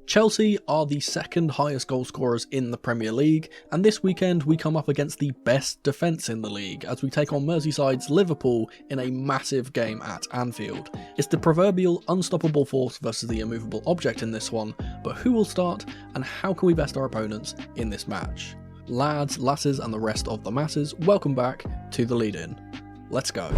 Chelsea are the second highest goal scorers in the Premier League, and this weekend we come up against the best defence in the league as we take on Merseyside's Liverpool in a massive game at Anfield. It's the proverbial unstoppable force versus the immovable object in this one, but who will start and how can we best our opponents in this match? Lads, lasses and the rest of the masses, welcome back to the lead-in. Let's go.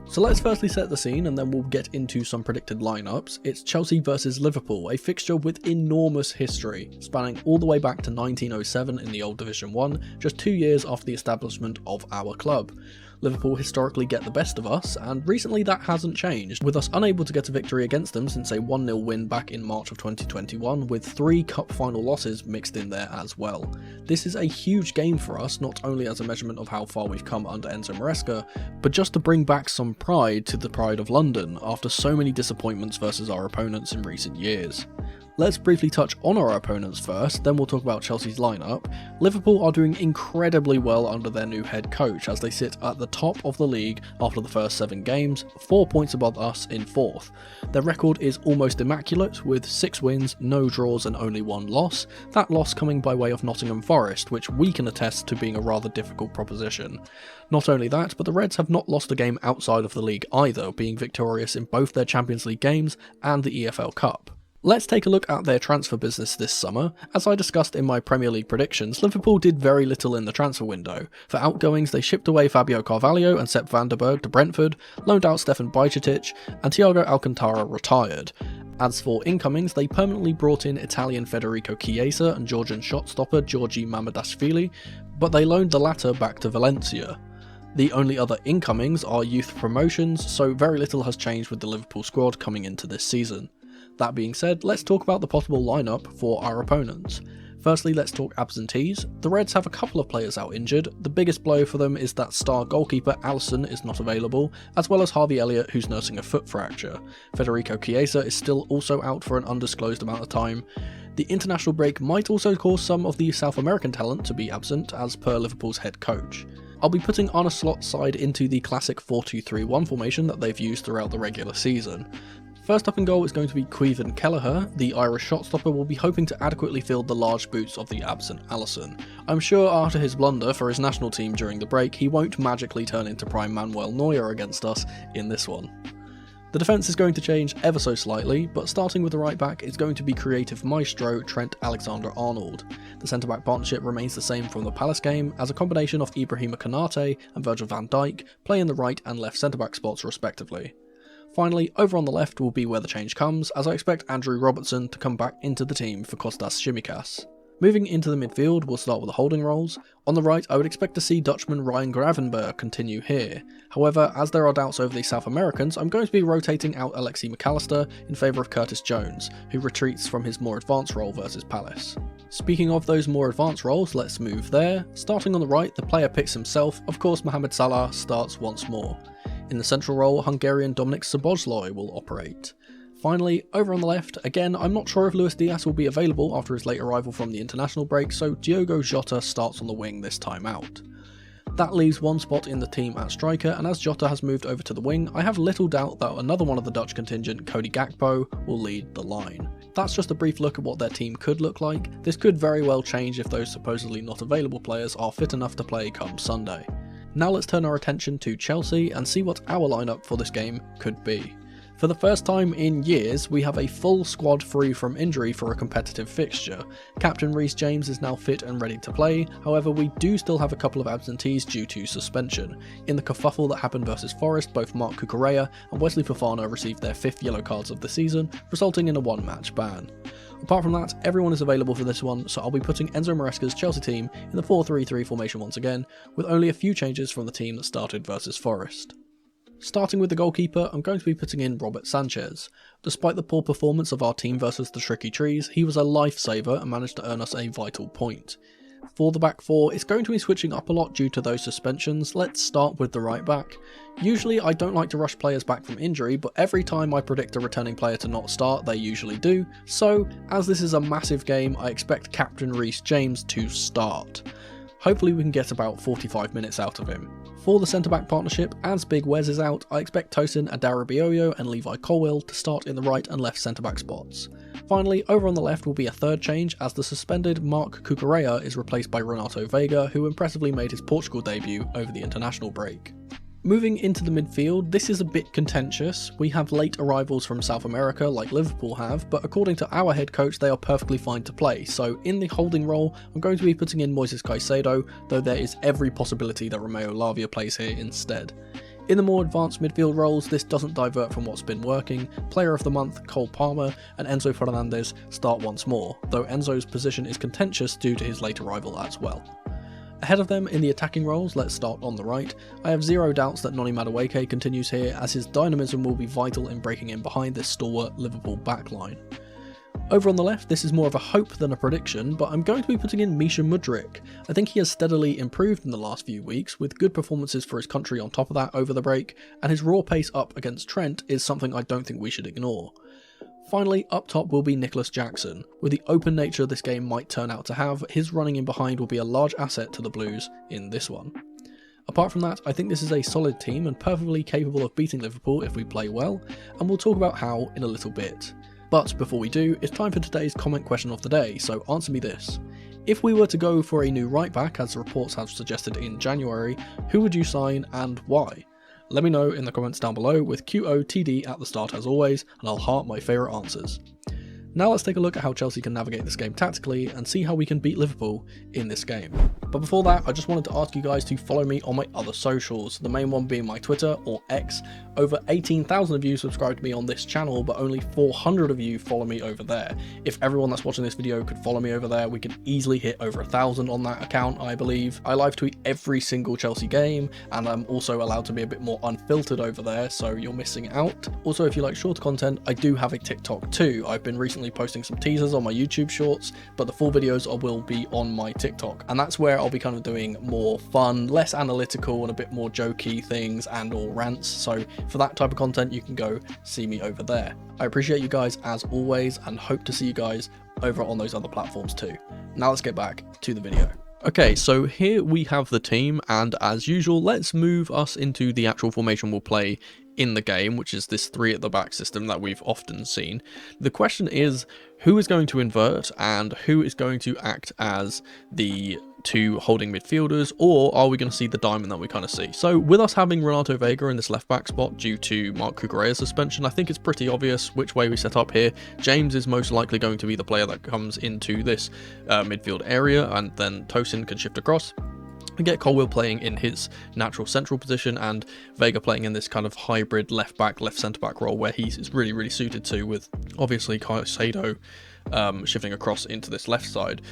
So let's firstly set the scene and then we'll get into some predicted lineups. It's Chelsea versus Liverpool, a fixture with enormous history, spanning all the way back to 1907 in the old Division 1, just 2 years after the establishment of our club. Liverpool historically get the best of us, and recently that hasn't changed, with us unable to get a victory against them since a 1-0 win back in March of 2021, with 3 cup final losses mixed in there as well. This is a huge game for us, not only as a measurement of how far we've come under Enzo Maresca, but just to bring back some pride to the pride of London after so many disappointments versus our opponents in recent years. Let's briefly touch on our opponents first, then we'll talk about Chelsea's lineup. Liverpool are doing incredibly well under their new head coach as they sit at the top of the league after the first 7 games, 4 points above us in 4th. Their record is almost immaculate with 6 wins, no draws and only 1 loss, that loss coming by way of Nottingham Forest, which we can attest to being a rather difficult proposition. Not only that, but the Reds have not lost a game outside of the league either, being victorious in both their Champions League games and the EFL Cup. Let's take a look at their transfer business this summer. As I discussed in my Premier League predictions, Liverpool did very little in the transfer window. For outgoings, they shipped away Fabio Carvalho and Sepp van der Berg to Brentford, loaned out Stefan Bajcetic, and Thiago Alcantara retired. As for incomings, they permanently brought in Italian Federico Chiesa and Georgian shot-stopper Georgi Mamadashvili, but they loaned the latter back to Valencia. The only other incomings are youth promotions, so very little has changed with the Liverpool squad coming into this season. That being said, let's talk about the possible lineup for our opponents. Firstly, let's talk absentees. The Reds have a couple of players out injured. The biggest blow for them is that star goalkeeper Alisson is not available, as well as Harvey Elliott who's nursing a foot fracture. Federico Chiesa is still also out for an undisclosed amount of time. The international break might also cause some of the South American talent to be absent, as per Liverpool's head coach. I'll be putting Arne Slot's side into the classic 4-2-3-1 formation that they've used throughout the regular season. First up in goal is going to be Caoimhin Kelleher. The Irish shot stopper will be hoping to adequately fill the large boots of the absent Alisson. I'm sure after his blunder for his national team during the break, he won't magically turn into prime Manuel Neuer against us in this one. The defence is going to change ever so slightly, but starting with the right back is going to be creative maestro Trent Alexander-Arnold. The centre-back partnership remains the same from the Palace game, as a combination of Ibrahima Konate and Virgil van Dijk play in the right and left centre-back spots respectively. Finally, over on the left will be where the change comes, as I expect Andrew Robertson to come back into the team for Kostas Tsimikas. Moving into the midfield, we'll start with the holding roles. On the right, I would expect to see Dutchman Ryan Gravenberch continue here. However, as there are doubts over the South Americans, I'm going to be rotating out Alexi McAllister in favour of Curtis Jones, who retreats from his more advanced role versus Palace. Speaking of those more advanced roles, let's move there. Starting on the right, the player picks himself. Of course, Mohamed Salah starts once more. In the central role, Hungarian Dominik Szoboszlai will operate. Finally, over on the left, again, I'm not sure if Luis Diaz will be available after his late arrival from the international break, so Diogo Jota starts on the wing this time out. That leaves one spot in the team at striker, and as Jota has moved over to the wing, I have little doubt that another one of the Dutch contingent, Cody Gakpo, will lead the line. That's just a brief look at what their team could look like. This could very well change if those supposedly not available players are fit enough to play come Sunday. Now let's turn our attention to Chelsea and see what our lineup for this game could be. For the first time in years, we have a full squad free from injury for a competitive fixture. Captain Reece James is now fit and ready to play, however we do still have a couple of absentees due to suspension. In the kerfuffle that happened versus Forest, both Marc Cucurella and Wesley Fofana received their 5th yellow cards of the season, resulting in a 1-match ban. Apart from that, everyone is available for this one, so I'll be putting Enzo Maresca's Chelsea team in the 4-3-3 formation once again, with only a few changes from the team that started versus Forest. Starting with the goalkeeper, I'm going to be putting in Robert Sanchez. Despite the poor performance of our team versus the Tricky Trees, he was a lifesaver and managed to earn us a vital point. For the back 4, it's going to be switching up a lot due to those suspensions. Let's start with the right back. Usually I don't like to rush players back from injury, but every time I predict a returning player to not start, they usually do. So, as this is a massive game, I expect Captain Reece James to start. Hopefully we can get about 45 minutes out of him. For the centre-back partnership, as Big Wes is out, I expect Tosin, Adarabioyo and Levi Colwill to start in the right and left centre-back spots. Finally, over on the left will be a third change as the suspended Marc Cucurella is replaced by Renato Veiga, who impressively made his Portugal debut over the international break. Moving into the midfield, this is a bit contentious. We have late arrivals from South America like Liverpool have, but according to our head coach they are perfectly fine to play, so in the holding role I'm going to be putting in Moises Caicedo, though there is every possibility that Romeo Lavia plays here instead. In the more advanced midfield roles, this doesn't divert from what's been working. Player of the month Cole Palmer and Enzo Fernandez start once more, though Enzo's position is contentious due to his late arrival as well. Ahead of them in the attacking roles, let's start on the right. I have zero doubts that Noni Madueke continues here, as his dynamism will be vital in breaking in behind this stalwart Liverpool backline. Over on the left, this is more of a hope than a prediction, but I'm going to be putting in Misha Mudryk. I think he has steadily improved in the last few weeks, with good performances for his country on top of that over the break, and his raw pace up against Trent is something I don't think we should ignore. Finally, up top will be Nicholas Jackson. With the open nature this game might turn out to have, his running in behind will be a large asset to the Blues in this one. Apart from that, I think this is a solid team and perfectly capable of beating Liverpool if we play well, and we'll talk about how in a little bit. But before we do, it's time for today's comment question of the day, so answer me this. If we were to go for a new right back, as the reports have suggested in January, who would you sign and why? Let me know in the comments down below with QOTD at the start as always, and I'll heart my favourite answers. Now let's take a look at how Chelsea can navigate this game tactically and see how we can beat Liverpool in this game. But before that, I just wanted to ask you guys to follow me on my other socials, the main one being my Twitter, or X. Over 18,000 of you subscribe to me on this channel, but only 400 of you follow me over there. If everyone that's watching this video could follow me over there, we could easily hit over 1,000 on that account, I believe. I live tweet every single Chelsea game, and I'm also allowed to be a bit more unfiltered over there, so you're missing out. Also, if you like shorter content, I do have a TikTok too. I've been recently posting some teasers on my YouTube shorts, but the full videos will be on my TikTok, and that's where I'll be kind of doing more fun, less analytical and a bit more jokey things and or rants, so for that type of content you can go see me over there. I appreciate you guys as always and hope to see you guys over on those other platforms too. Now let's get back to the video. Okay, so here we have the team, and as usual, let's move us into the actual formation we'll play in the game, which is this 3 at the back system that we've often seen. The question is, who is going to invert and who is going to act as the 2 holding midfielders, or are we going to see the diamond that we kind of see? So with us having Renato Veiga in this left back spot due to Marc Cucurella's suspension, I think it's pretty obvious which way we set up here. James is most likely going to be the player that comes into this midfield area, and then Tosin can shift across. We get Colwill playing in his natural central position and Veiga playing in this kind of hybrid left back, left centre back role where he's really suited to, with obviously Caicedo shifting across into this left side.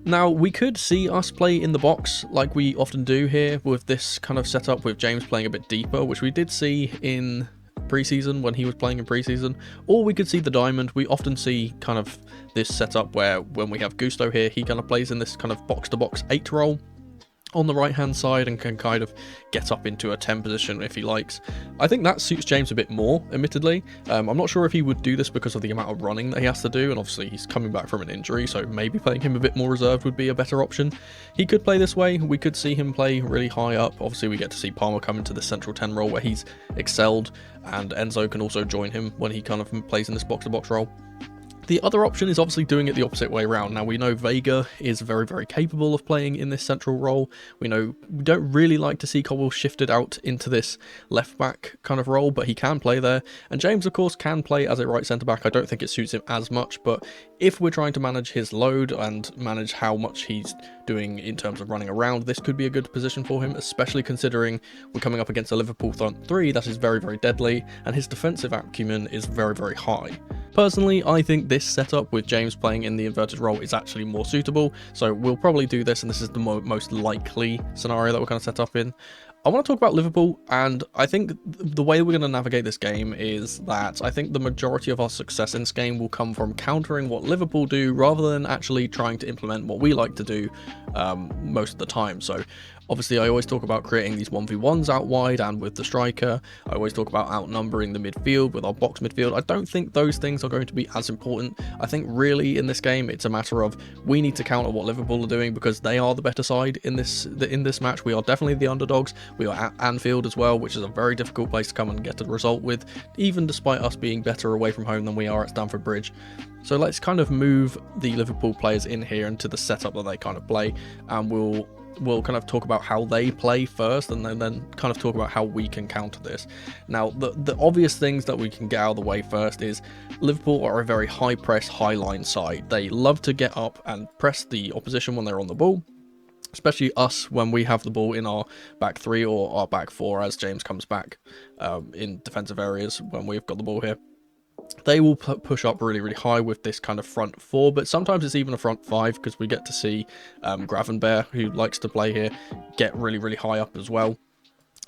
Now, we could see us play in the box like we often do here with this kind of setup, with James playing a bit deeper, which we did see in pre-season when he was playing in pre-season, or we could see the diamond. We often see kind of this setup where when we have Gusto here, he kind of plays in this kind of box-to-box 8 role on the right hand side and can kind of get up into a 10 position if he likes. I think that suits James a bit more, admittedly. I'm not sure if he would do this because of the amount of running that he has to do, and obviously he's coming back from an injury, so maybe playing him a bit more reserved would be a better option. He could play this way. We could see him play really high up. Obviously we get to see Palmer come into the central 10 role where he's excelled, and Enzo can also join him when he kind of plays in this box-to-box role. The other option is obviously doing it the opposite way around. Now, we know Veiga is very capable of playing in this central role. We know we don't really like to see Colwill shifted out into this left back kind of role, but he can play there. And James, of course, can play as a right centre back. I don't think it suits him as much, but if we're trying to manage his load and manage how much he's doing in terms of running around, this could be a good position for him, especially considering we're coming up against a Liverpool front 3 that is very deadly, and his defensive acumen is very high. Personally, I think this setup with James playing in the inverted role is actually more suitable, so we'll probably do this, and this is the most likely scenario that we're going to set up in. I want to talk about Liverpool, and I think the way we're going to navigate this game is that I think the majority of our success in this game will come from countering what Liverpool do rather than actually trying to implement what we like to do most of the time. So obviously I always talk about creating these 1v1s out wide and with the striker. I always talk about outnumbering the midfield with our box midfield. I don't think those things are going to be as important. I think really in this game it's a matter of we need to counter what Liverpool are doing, because they are the better side in this match. We are definitely the underdogs. We are at Anfield as well, which is a very difficult place to come and get a result with, even despite us being better away from home than we are at Stamford Bridge. So let's kind of move the Liverpool players in here into the setup that they kind of play, and we'll kind of talk about how they play first, and then kind of talk about how we can counter this. Now, the obvious things that we can get out of the way first is Liverpool are a very high press, high line side. They love to get up and press the opposition when they're on the ball, especially us when we have the ball in our back three or our back four as James comes back in defensive areas when we've got the ball here. They will push up really, really high with this kind of front four, but sometimes it's even a front five, because we get to see Gravenberch, who likes to play here, get really, really high up as well.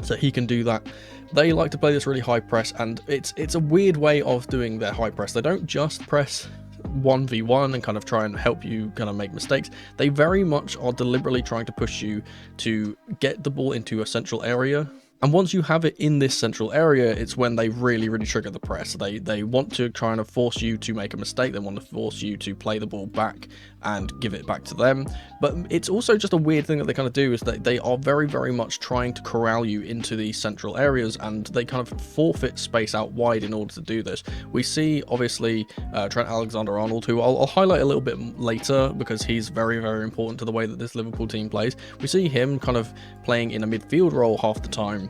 So he can do that. They like to play this really high press, and it's a weird way of doing their high press. They don't just press 1v1 and kind of try and help you kind of make mistakes. They very much are deliberately trying to push you to get the ball into a central area. And once you have it in this central area, it's when they really, really trigger the press. They want to try and force you to make a mistake. They want to force you to play the ball back and give it back to them. But it's also just a weird thing that they kind of do, is that they are very, very much trying to corral you into these central areas, and they kind of forfeit space out wide in order to do this. We see, obviously, Trent Alexander-Arnold, who I'll highlight a little bit later, because he's very, very important to the way that this Liverpool team plays. We see him kind of playing in a midfield role half the time.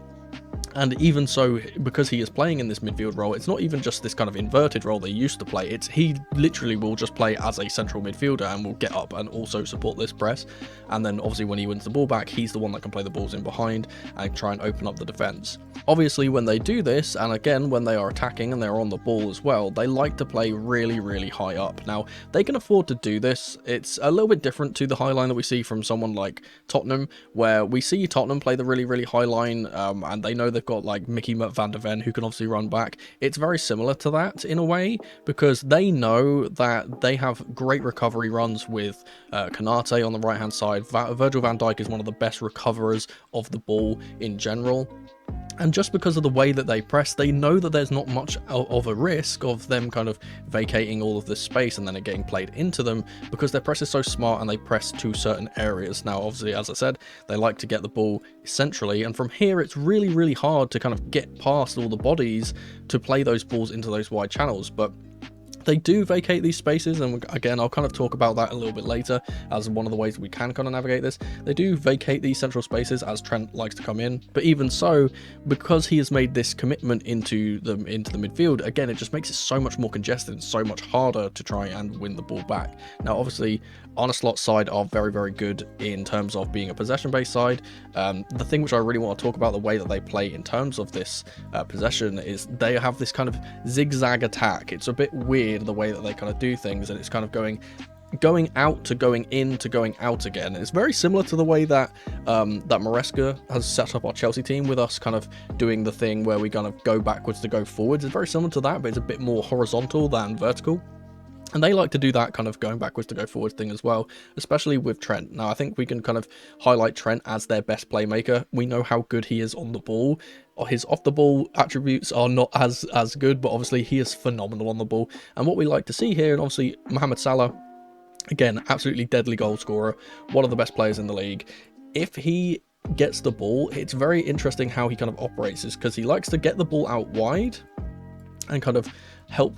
And even so, because he is playing in this midfield role, it's not even just this kind of inverted role they used to play. He literally will just play as a central midfielder and will get up and also support this press. And then obviously when he wins the ball back, he's the one that can play the balls in behind and try and open up the defence. Obviously when they do this, and again when they are attacking and they're on the ball as well, they like to play really, really high up. Now, they can afford to do this. It's a little bit different to the high line that we see from someone like Tottenham, where we see Tottenham play the really, really high line, and they know they've got like Mickey van der Ven, who can obviously run back. It's very similar to that in a way, because they know that they have great recovery runs with Konate on the right hand side. Virgil van Dijk is one of the best recoverers of the ball in general. And just because of the way that they press, they know that there's not much of a risk of them kind of vacating all of this space and then it getting played into them, because their press is so smart and they press to certain areas. Now, obviously, as I said, they like to get the ball centrally, and from here it's really, really hard to kind of get past all the bodies to play those balls into those wide channels. But they do vacate these spaces, and again, I'll kind of talk about that a little bit later as one of the ways we can kind of navigate this. They do vacate these central spaces as Trent likes to come in, but even so, because he has made this commitment into the midfield, again, it just makes it so much more congested and so much harder to try and win the ball back. Now, obviously, Arne Slot's side are very, very good in terms of being a possession-based side. The thing which I really want to talk about, the way that they play in terms of this possession, is they have this kind of zigzag attack. It's a bit weird the way that they kind of do things, and it's kind of going out to going in to going out again. It's very similar to the way that that Maresca has set up our Chelsea team, with us kind of doing the thing where we kind of go backwards to go forwards. It's very similar to that, but it's a bit more horizontal than vertical. And they like to do that kind of going backwards to go forwards thing as well, especially with Trent. Now, I think we can kind of highlight Trent as their best playmaker. We know how good he is on the ball. His off-the-ball attributes are not as good, but obviously he is phenomenal on the ball. And what we like to see here, and obviously Mohamed Salah, again, absolutely deadly goal scorer, one of the best players in the league. If he gets the ball, it's very interesting how he kind of operates, is because he likes to get the ball out wide and kind of help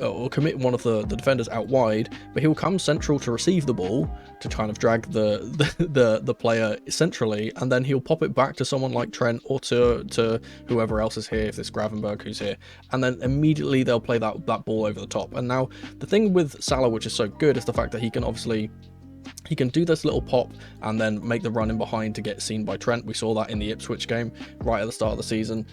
or commit one of the defenders out wide, but he'll come central to receive the ball to kind of drag the player centrally, and then he'll pop it back to someone like Trent or to whoever else is here, if it's Gravenberch who's here, and then immediately they'll play that ball over the top. And now the thing with Salah, which is so good, is the fact that he can do this little pop and then make the run in behind to get seen by Trent. We saw that in the Ipswich game right at the start of the season.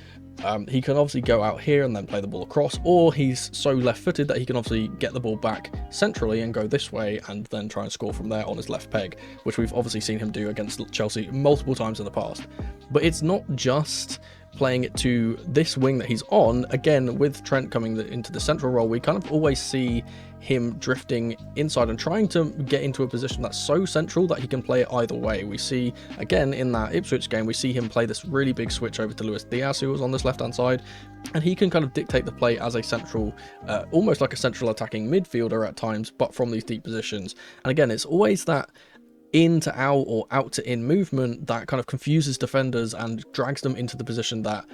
He can obviously go out here and then play the ball across, or he's so left-footed that he can obviously get the ball back centrally and go this way and then try and score from there on his left peg, which we've obviously seen him do against Chelsea multiple times in the past. But it's not just playing it to this wing that he's on. Again, with Trent coming into the central role, we kind of always see him drifting inside and trying to get into a position that's so central that he can play it either way. We see, again, in that Ipswich game, we see him play this really big switch over to Luis Diaz, who was on this left-hand side, and he can kind of dictate the play as a central, almost like a central attacking midfielder at times, but from these deep positions. And again, it's always that in to out or out to in movement that kind of confuses defenders and drags them into the position that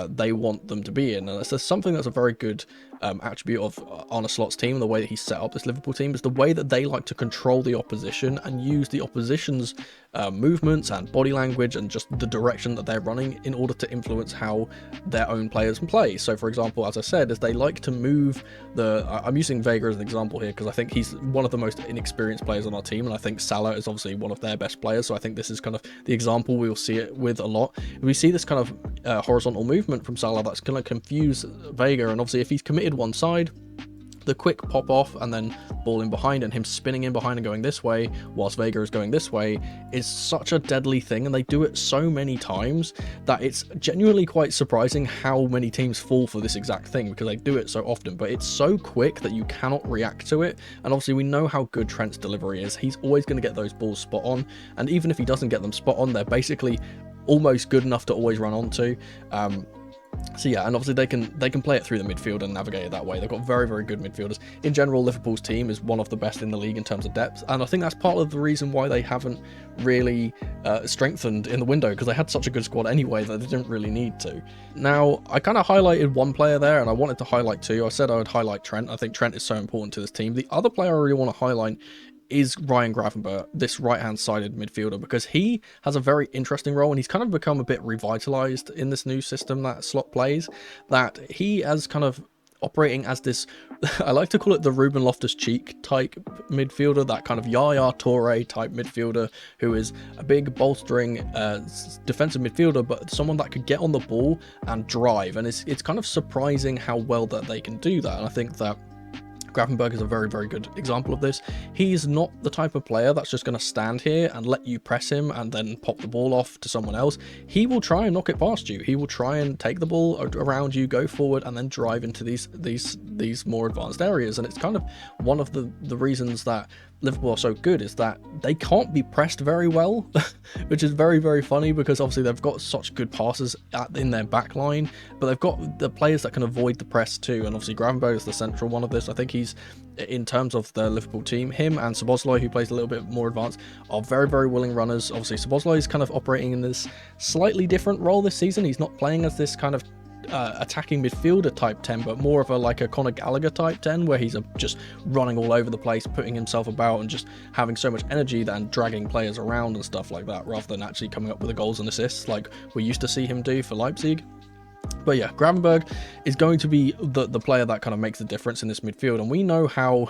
they want them to be in. And it's something that's a very good attribute of Arne Slot's team, the way that he set up this Liverpool team, is the way that they like to control the opposition and use the opposition's movements and body language and just the direction that they're running in order to influence how their own players play. So for example, as I said, is they like to move I'm using Vega as an example here because I think he's one of the most inexperienced players on our team, and I think Salah is obviously one of their best players, so I think this is kind of the example we'll see it with a lot. We see this kind of horizontal movement from Salah that's going to confuse Vega, and obviously if he's committed one side, the quick pop off and then ball in behind and him spinning in behind and going this way whilst Vega is going this way is such a deadly thing, and they do it so many times that it's genuinely quite surprising how many teams fall for this exact thing, because they do it so often, but it's so quick that you cannot react to it. And obviously we know how good Trent's delivery is. He's always going to get those balls spot on, and even if he doesn't get them spot on, they're basically almost good enough to always run onto. So yeah, and obviously they can play it through the midfield and navigate it that way. They've got very, very good midfielders. In general, Liverpool's team is one of the best in the league in terms of depth, and I think that's part of the reason why they haven't really strengthened in the window, because they had such a good squad anyway that they didn't really need to. Now, I kind of highlighted one player there, and I wanted to highlight two. I said I would highlight Trent. I think Trent is so important to this team. The other player I really want to highlight is Ryan Gravenberch, this right-hand sided midfielder, because he has a very interesting role, and he's kind of become a bit revitalized in this new system that Slot plays, that he has kind of operating as this, I like to call it the Ruben Loftus-Cheek type midfielder, that kind of Yaya Toure type midfielder, who is a big bolstering defensive midfielder, but someone that could get on the ball and drive, and it's kind of surprising how well that they can do that. And I think that Gravenberch is a very, very good example of this. He's not the type of player that's just going to stand here and let you press him and then pop the ball off to someone else. He will try and knock it past you. He will try and take the ball around you, go forward, and then drive into these more advanced areas. And it's kind of one of the reasons that Liverpool are so good, is that they can't be pressed very well, which is very, very funny, because obviously they've got such good passes in their back line, but they've got the players that can avoid the press too. And obviously Gravenberch is the central one of this. I think he's, in terms of the Liverpool team, him and Szoboszlai, who plays a little bit more advanced, are very, very willing runners. Obviously Szoboszlai is kind of operating in this slightly different role this season. He's not playing as this kind of attacking midfielder type 10, but more of a Conor Gallagher type 10, where he's just running all over the place, putting himself about and just having so much energy and dragging players around and stuff like that, rather than actually coming up with the goals and assists like we used to see him do for Leipzig. But yeah, Gravenberch is going to be the player that kind of makes the difference in this midfield, and we know how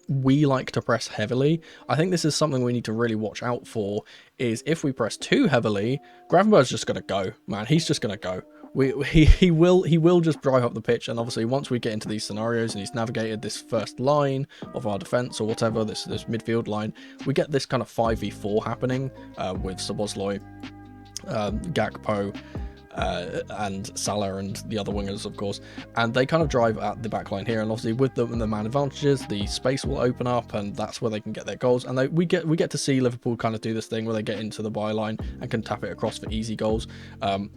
we like to press heavily. I think this is something we need to really watch out for, is if we press too heavily, Gravenberch's just going to go, man. He's just going to go. He will just drive up the pitch, and obviously once we get into these scenarios and he's navigated this first line of our defense or whatever, this midfield line, we get this kind of 5v4 happening with Szoboszlai, Gakpo, and Salah and the other wingers, of course, and they kind of drive at the back line here, and obviously with the man advantages, the space will open up, and that's where they can get their goals. And we get to see Liverpool kind of do this thing where they get into the byline and can tap it across for easy goals.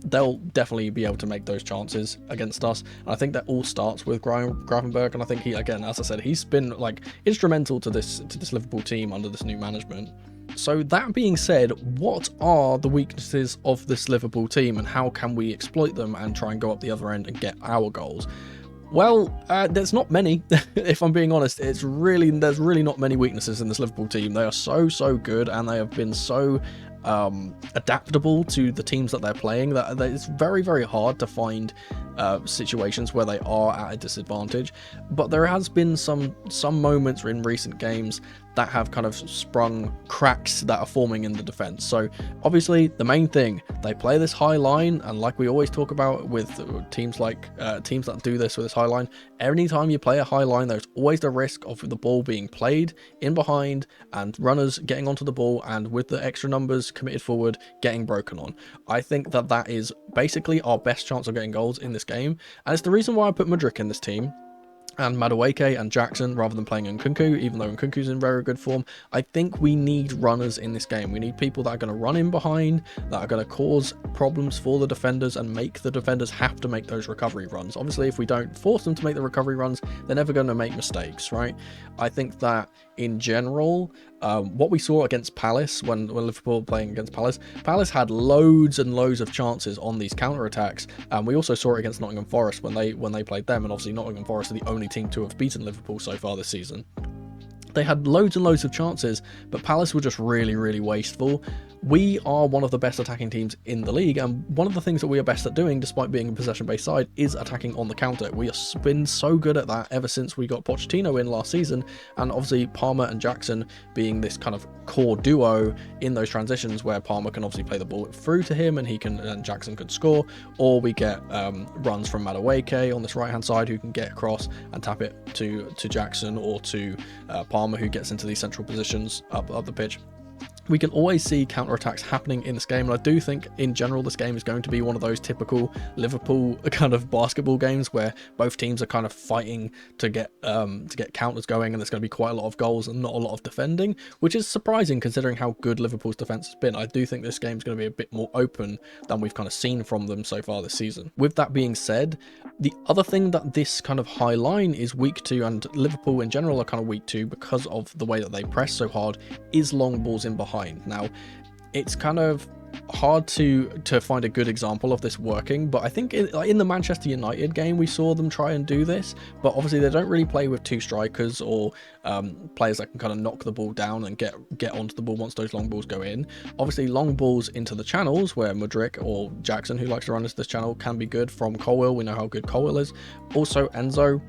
They'll definitely be able to make those chances against us, and I think that all starts with Gravenberch, and I think he, again, as I said, he's been like instrumental to this Liverpool team under this new management. So that being said, what are the weaknesses of this Liverpool team, and how can we exploit them and try and go up the other end and get our goals? Well, there's not many. If I'm being honest, there's really not many weaknesses in this Liverpool team. They are so good, and they have been so adaptable to the teams that they're playing that it's very, very hard to find situations where they are at a disadvantage. But there has been some moments in recent games that have kind of sprung cracks that are forming in the defense. So obviously the main thing, they play this high line, and like we always talk about with teams that do this with this high line, anytime you play a high line, there's always the risk of the ball being played in behind and runners getting onto the ball, and with the extra numbers committed forward, getting broken on. I think that is basically our best chance of getting goals in this game, and it's the reason why I put Mudryk in this team. and Madueke and Jackson rather than playing Nkunku, even though Nkunku's in very good form. I think we need runners in this game. We need people that are going to run in behind, that are going to cause problems for the defenders and make the defenders have to make those recovery runs. Obviously, if we don't force them to make the recovery runs, they're never going to make mistakes, right? I think that in general, what we saw against Palace when Liverpool were playing against Palace had loads and loads of chances on these counter-attacks, and we also saw it against Nottingham Forest when they played them, and obviously Nottingham Forest are the only team to have beaten Liverpool so far this season. They had loads and loads of chances, but Palace were just really, really wasteful. We are one of the best attacking teams in the league, and one of the things that we are best at doing, despite being a possession-based side, is attacking on the counter. We have been so good at that ever since we got Pochettino in last season, and obviously Palmer and Jackson being this kind of core duo in those transitions where Palmer can obviously play the ball through to him and Jackson could score, or we get runs from Madueke on this right-hand side who can get across and tap it to Jackson or to Palmer, who gets into these central positions up the pitch. We can always see counterattacks happening in this game, and I do think in general this game is going to be one of those typical Liverpool kind of basketball games where both teams are kind of fighting to get counters going, and there's going to be quite a lot of goals and not a lot of defending, which is surprising considering how good Liverpool's defence has been. I do think this game's going to be a bit more open than we've kind of seen from them so far this season. With that being said, the other thing that this kind of high line is weak to, and Liverpool in general are kind of weak to because of the way that they press so hard, is long balls in behind. Now, it's kind of hard to find a good example of this working, but I think in the Manchester United game we saw them try and do this, but obviously they don't really play with two strikers or players that can kind of knock the ball down and get onto the ball once those long balls go in. Obviously long balls into the channels where Mudryk or Jackson, who likes to run into this channel, can be good from Colwill. We know how good Colwill is. Also Enzo.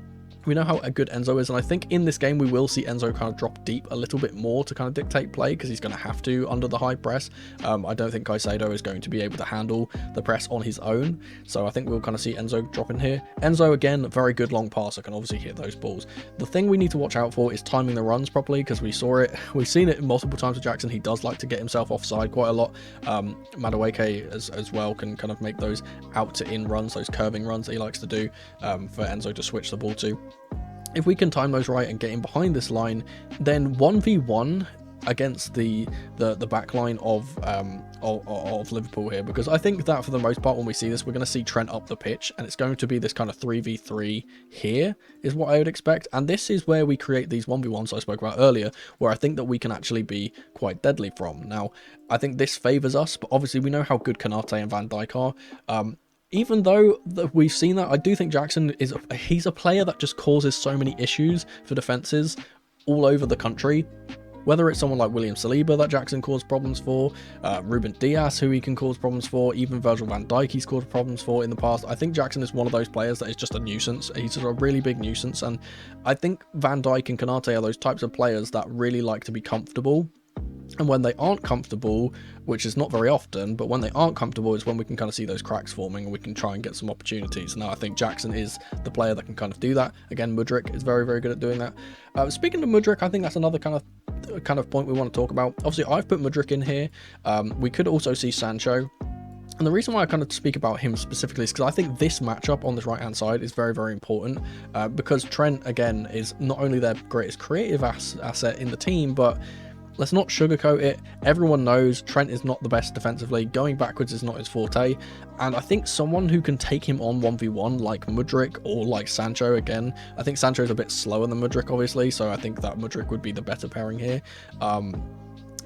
We know how good Enzo is, and I think in this game we will see Enzo kind of drop deep a little bit more to kind of dictate play, because he's going to have to under the high press. I don't think Caicedo is going to be able to handle the press on his own, so I think we'll kind of see Enzo drop in here. Enzo, again, very good long passer, can obviously hit those balls. The thing we need to watch out for is timing the runs properly, because we've seen it multiple times with Jackson. He does like to get himself offside quite a lot. Madueke as well can kind of make those out to in runs, those curving runs that he likes to do for Enzo to switch the ball to. If we can time those right and get in behind this line, then 1v1 against the back line of Liverpool here, because I think that for the most part when we see this, we're going to see Trent up the pitch, and it's going to be this kind of 3v3 here is what I would expect. And this is where we create these 1v1s I spoke about earlier, where I think that we can actually be quite deadly from. Now, I think this favours us, but obviously we know how good Konate and Van Dijk are. Even though we've seen that, I do think Jackson he's a player that just causes so many issues for defences all over the country. Whether it's someone like William Saliba that Jackson caused problems for, Ruben Dias, who he can cause problems for, even Virgil van Dijk he's caused problems for in the past. I think Jackson is one of those players that is just a nuisance. He's just a really big nuisance, and I think Van Dijk and Konate are those types of players that really like to be comfortable. And when they aren't comfortable, which is not very often, but when they aren't comfortable is when we can kind of see those cracks forming and we can try and get some opportunities. Now, I think Jackson is the player that can kind of do that. Again, Mudryk is very, very good at doing that. Speaking of Mudryk, I think that's another kind of point we want to talk about. Obviously, I've put Mudryk in here. We could also see Sancho. And the reason why I kind of speak about him specifically is because I think this matchup on this right-hand side is very, very important, because Trent, again, is not only their greatest creative asset in the team, but let's not sugarcoat it. Everyone knows Trent is not the best defensively. Going backwards is not his forte. And I think someone who can take him on 1v1 like Mudryk or like Sancho, again, I think Sancho is a bit slower than Mudryk, obviously, so I think that Mudryk would be the better pairing here.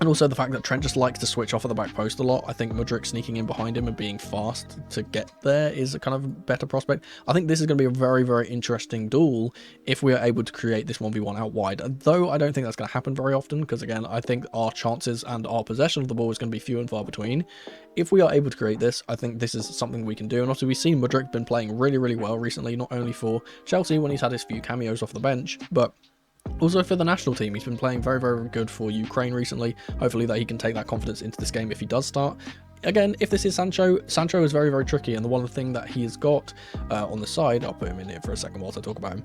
And also the fact that Trent just likes to switch off at the back post a lot. I think Mudryk sneaking in behind him and being fast to get there is a kind of better prospect. I think this is going to be a very, very interesting duel if we are able to create this 1v1 out wide. Though I don't think that's going to happen very often, because again, I think our chances and our possession of the ball is going to be few and far between. If we are able to create this, I think this is something we can do. And also we've seen Mudryk been playing really, really well recently, not only for Chelsea when he's had his few cameos off the bench, but also for the national team. He's been playing very, very good for Ukraine recently. Hopefully that he can take that confidence into this game if he does start. Again, if this is Sancho is very, very tricky, and the one thing that he has got on the side, I'll put him in here for a second whilst I talk about him.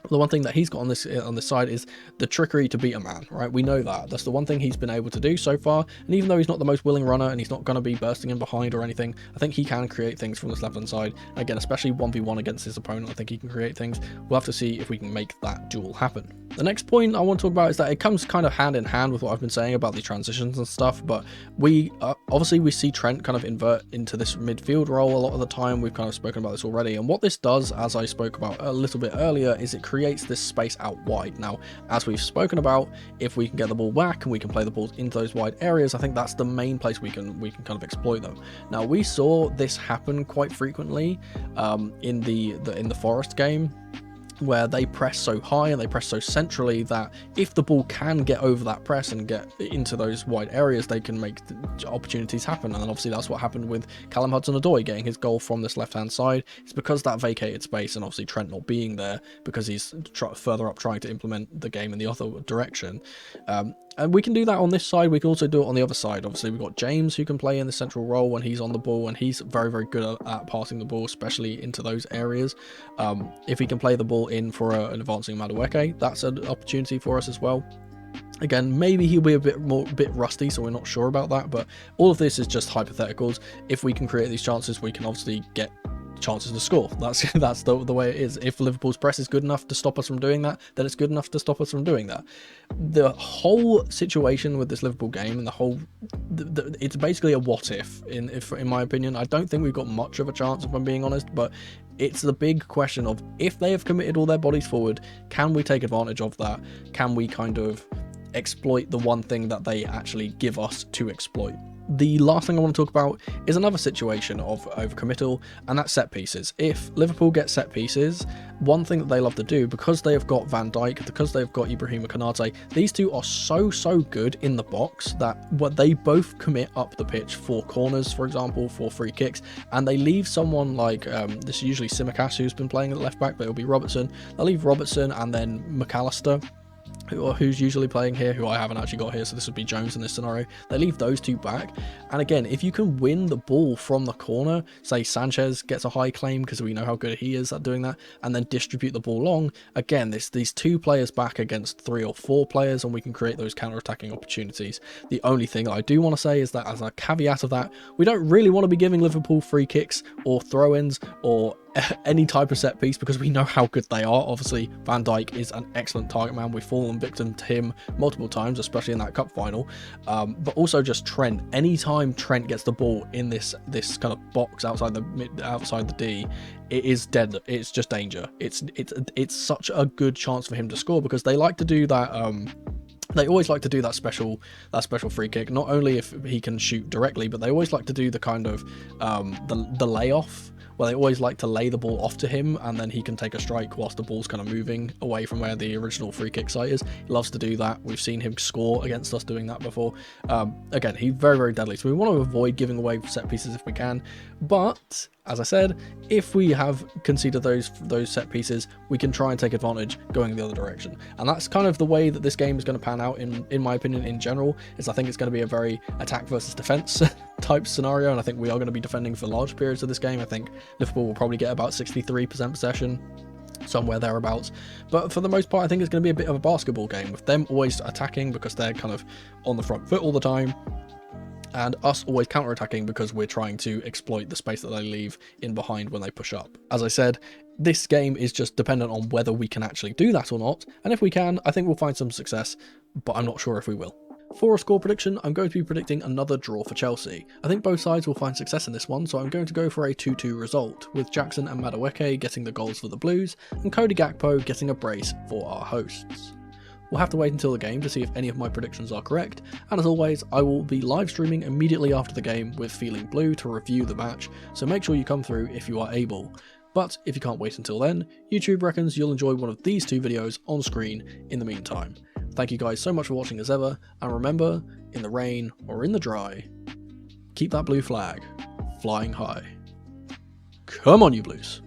The one thing that he's got on this side is the trickery to beat a man, right? We know that. That's the one thing he's been able to do so far. And even though he's not the most willing runner and he's not going to be bursting in behind or anything, I think he can create things from this left-hand side. And again, especially 1v1 against his opponent, I think he can create things. We'll have to see if we can make that duel happen. The next point I want to talk about is that it comes kind of hand in hand with what I've been saying about the transitions and stuff, but we obviously we see Trent kind of invert into this midfield role a lot of the time. We've kind of spoken about this already, and what this does, as I spoke about a little bit earlier, is it creates this space out wide. Now, as we've spoken about, if we can get the ball back and we can play the balls into those wide areas, I think that's the main place we can kind of exploit them. Now, we saw this happen quite frequently in the Forest game, where they press so high and they press so centrally that if the ball can get over that press and get into those wide areas, they can make opportunities happen. And then obviously that's what happened with Callum Hudson-Odoi getting his goal from this left-hand side. It's because that vacated space, and obviously Trent not being there because he's further up trying to implement the game in the other direction. And we can do that on this side. We can also do it on the other side. Obviously, we've got James who can play in the central role when he's on the ball, and he's very, very good at passing the ball, especially into those areas. If he can play the ball in for an advancing Maresca, that's an opportunity for us as well. Again, maybe he'll be a bit rusty, so we're not sure about that, but all of this is just hypotheticals. If we can create these chances, we can obviously get chances to score. That's the way it is. If Liverpool's press is good enough to stop us from doing that, then it's good enough to stop us from doing that. The whole situation with this Liverpool game and the whole it's basically a what if in my opinion. I don't think we've got much of a chance, if I'm being honest, but it's the big question of, if they have committed all their bodies forward, can we take advantage of that? Can we kind of exploit the one thing that they actually give us to exploit? The last thing I want to talk about is another situation of overcommittal, and that's set pieces. If Liverpool get set pieces, one thing that they love to do, because they have got Van Dijk, because they've got Ibrahima Konate, these two are so good in the box that they both commit up the pitch for corners, for example, for free kicks, and they leave someone like, this is usually Tsimikas who's been playing at left back, but it'll be Robertson. They'll leave Robertson and then McAllister, who's usually playing here, who I haven't actually got here, so this would be Jones in this scenario. They leave those two back, and again, if you can win the ball from the corner, say Sanchez gets a high claim because we know how good he is at doing that, and then distribute the ball long, again, these two players back against 3 or 4 players, and we can create those counter-attacking opportunities. The only thing I do want to say is that, as a caveat of that, we don't really want to be giving Liverpool free kicks or throw-ins or any type of set piece, because we know how good they are. Obviously, Van Dijk is an excellent target man. We've fallen victim to him multiple times, especially in that cup final. But also just Trent. Anytime Trent gets the ball in this kind of box outside the D, it is dead. It's just danger. It's such a good chance for him to score, because they like to do that. They always like to do that special free kick. Not only if he can shoot directly, but they always like to do the kind of the layoff, where they always like to lay the ball off to him, and then he can take a strike whilst the ball's kind of moving away from where the original free kick site is. He loves to do that. We've seen him score against us doing that before. Again, he's very, very deadly, so we want to avoid giving away set pieces if we can. But as I said, if we have conceded those set pieces, we can try and take advantage going the other direction. And that's kind of the way that this game is going to pan out, in my opinion, in general. Is I think it's going to be a very attack versus defense type scenario, and I think we are going to be defending for large periods of this game. I think Liverpool will probably get about 63% possession, somewhere thereabouts, but for the most part I think it's going to be a bit of a basketball game, with them always attacking because they're kind of on the front foot all the time, and us always counter-attacking because we're trying to exploit the space that they leave in behind when they push up. As I said, this game is just dependent on whether we can actually do that or not, and if we can, I think we'll find some success, but I'm not sure if we will. For a score prediction, I'm going to be predicting another draw for Chelsea. I think both sides will find success in this one, so I'm going to go for a 2-2 result, with Jackson and Madueke getting the goals for the Blues, and Cody Gakpo getting a brace for our hosts. We'll have to wait until the game to see if any of my predictions are correct, and as always, I will be live streaming immediately after the game with Feeling Blue to review the match, so make sure you come through if you are able. But if you can't wait until then, YouTube reckons you'll enjoy one of these 2 videos on screen in the meantime. Thank you guys so much for watching as ever, and remember, in the rain or in the dry, keep that blue flag flying high. Come on, you Blues!